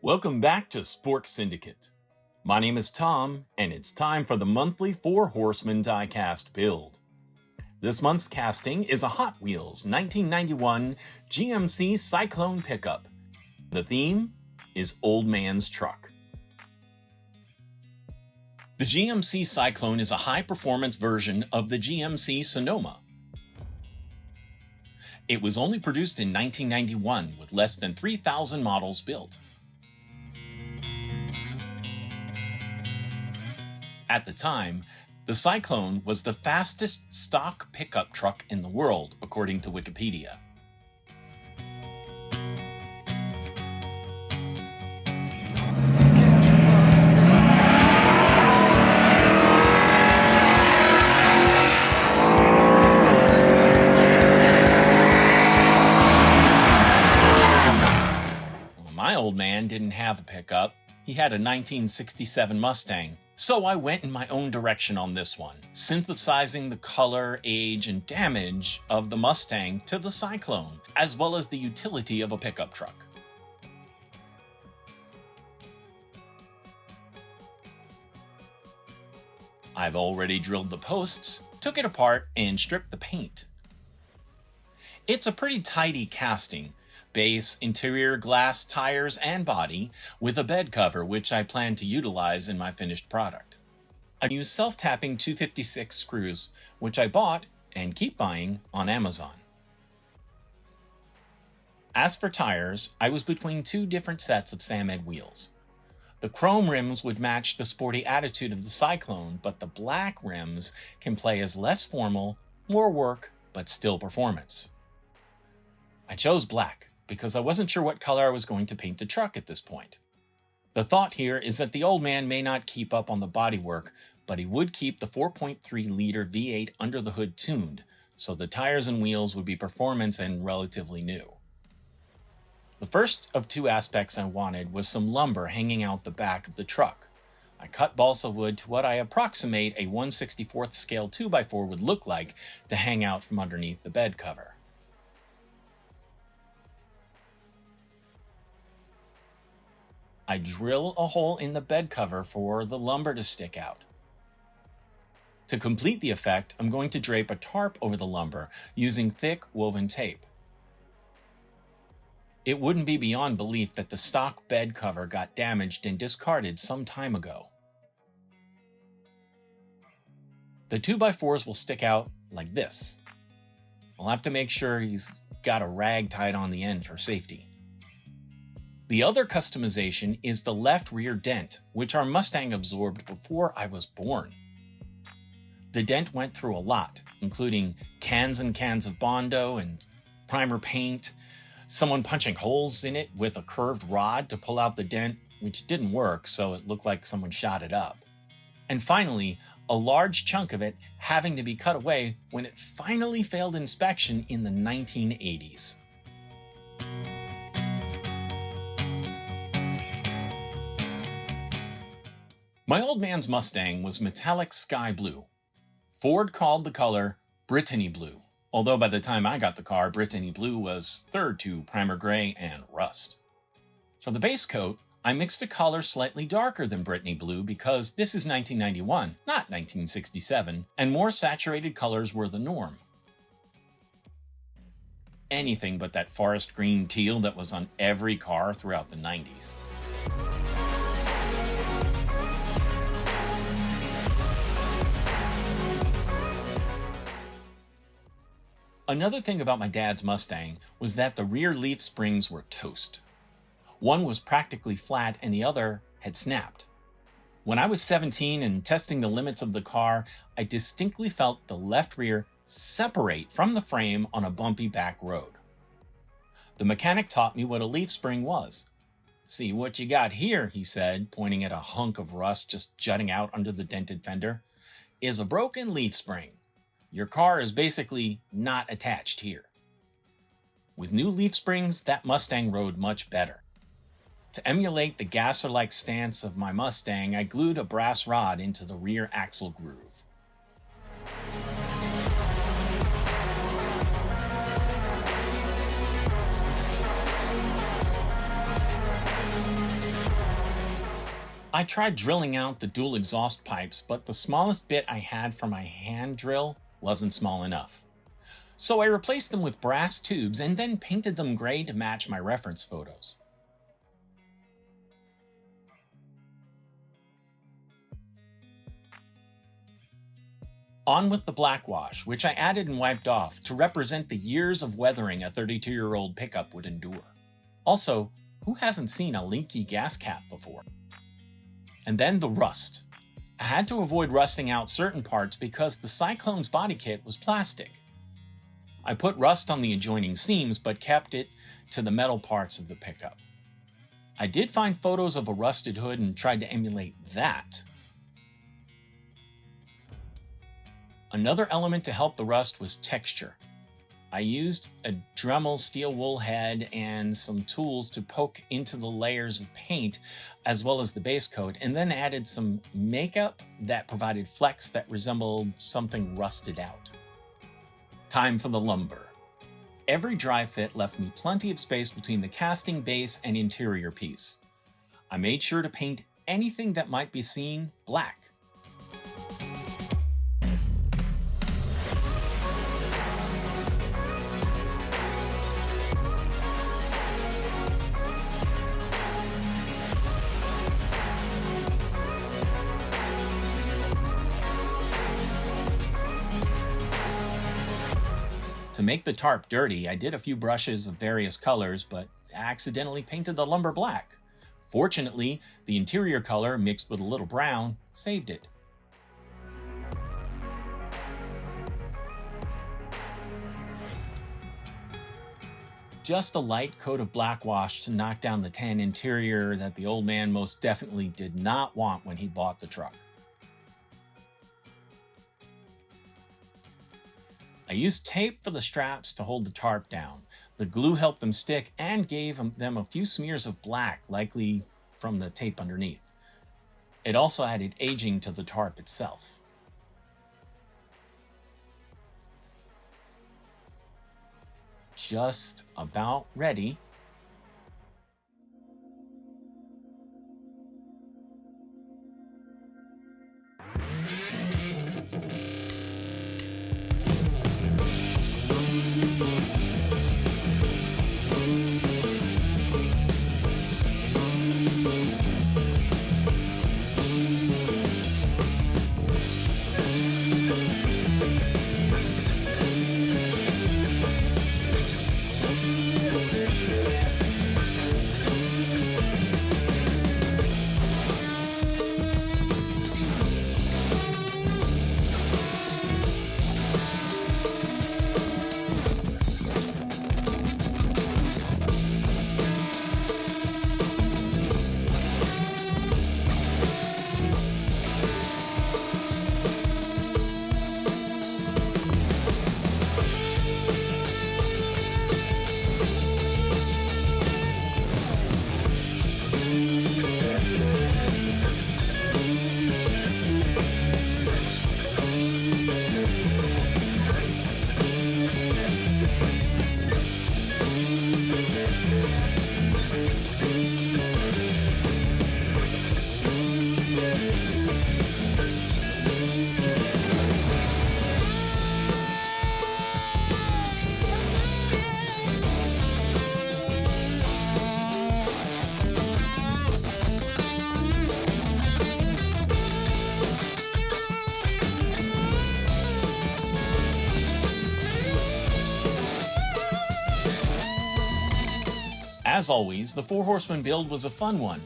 Welcome back to Spork Syndicate. My name is Tom, and it's time for the monthly Four Horsemen diecast build. This month's casting is a Hot Wheels 1991 GMC Syclone pickup. The theme is Old Man's Truck. The GMC Syclone is a high-performance version of the GMC Sonoma. It was only produced in 1991 with less than 3,000 models built. At the time, the Syclone was the fastest stock pickup truck in the world, according to Wikipedia. My old man didn't have a pickup. He had a 1967 Mustang. So I went in my own direction on this one, synthesizing the color, age, and damage of the Mustang to the Syclone, as well as the utility of a pickup truck. I've already drilled the posts, took it apart, and stripped the paint. It's a pretty tidy casting. Base, interior, glass, tires, and body, with a bed cover which I plan to utilize in my finished product. I use self-tapping 256 screws, which I bought and keep buying on Amazon. As for tires, I was between two different sets of Samed wheels. The chrome rims would match the sporty attitude of the Syclone, but the black rims can play as less formal, more work, but still performance. I chose black because I wasn't sure what color I was going to paint the truck at this point. The thought here is that the old man may not keep up on the bodywork, but he would keep the 4.3-liter V8 under the hood tuned, so the tires and wheels would be performance and relatively new. The first of two aspects I wanted was some lumber hanging out the back of the truck. I cut balsa wood to what I approximate a 1/64th scale 2x4 would look like to hang out from underneath the bed cover. I drill a hole in the bed cover for the lumber to stick out. To complete the effect, I'm going to drape a tarp over the lumber using thick woven tape. It wouldn't be beyond belief that the stock bed cover got damaged and discarded some time ago. The 2x4s will stick out like this. I'll have to make sure he's got a rag tied on the end for safety. The other customization is the left rear dent, which our Mustang absorbed before I was born. The dent went through a lot, including cans and cans of Bondo and primer paint, someone punching holes in it with a curved rod to pull out the dent, which didn't work, so it looked like someone shot it up. And finally, a large chunk of it having to be cut away when it finally failed inspection in the 1980s. My old man's Mustang was metallic sky blue. Ford called the color Brittany blue, although by the time I got the car, Brittany blue was third to primer gray and rust. For the base coat, I mixed a color slightly darker than Brittany blue because this is 1991, not 1967, and more saturated colors were the norm. Anything but that forest green teal that was on every car throughout the 90s. Another thing about my dad's Mustang was that the rear leaf springs were toast. One was practically flat and the other had snapped. When I was 17 and testing the limits of the car, I distinctly felt the left rear separate from the frame on a bumpy back road. The mechanic taught me what a leaf spring was. "See what you got here," he said, pointing at a hunk of rust just jutting out under the dented fender, "is a broken leaf spring. Your car is basically not attached here." With new leaf springs, that Mustang rode much better. To emulate the gasser-like stance of my Mustang, I glued a brass rod into the rear axle groove. I tried drilling out the dual exhaust pipes, but the smallest bit I had for my hand drill wasn't small enough. So I replaced them with brass tubes and then painted them gray to match my reference photos. On with the black wash, which I added and wiped off to represent the years of weathering a 32-year-old pickup would endure. Also, who hasn't seen a leaky gas cap before? And then the rust. I had to avoid rusting out certain parts because the Syclone's body kit was plastic. I put rust on the adjoining seams but kept it to the metal parts of the pickup. I did find photos of a rusted hood and tried to emulate that. Another element to help the rust was texture. I used a Dremel steel wool head and some tools to poke into the layers of paint as well as the base coat, and then added some makeup that provided flecks that resembled something rusted out. Time for the lumber. Every dry fit left me plenty of space between the casting base and interior piece. I made sure to paint anything that might be seen black. To make the tarp dirty, I did a few brushes of various colors, but accidentally painted the lumber black. Fortunately, the interior color, mixed with a little brown, saved it. Just a light coat of black wash to knock down the tan interior that the old man most definitely did not want when he bought the truck. I used tape for the straps to hold the tarp down. The glue helped them stick and gave them a few smears of black, likely from the tape underneath. It also added aging to the tarp itself. Just about ready. As always, the 4-horseman build was a fun one.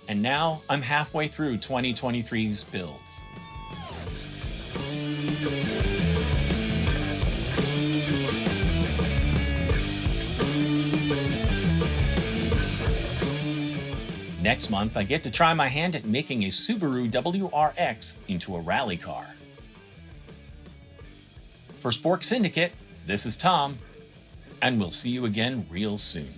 And now I'm halfway through 2023's builds. Next month, I get to try my hand at making a Subaru WRX into a rally car. For Spork Syndicate, this is Tom, and we'll see you again real soon.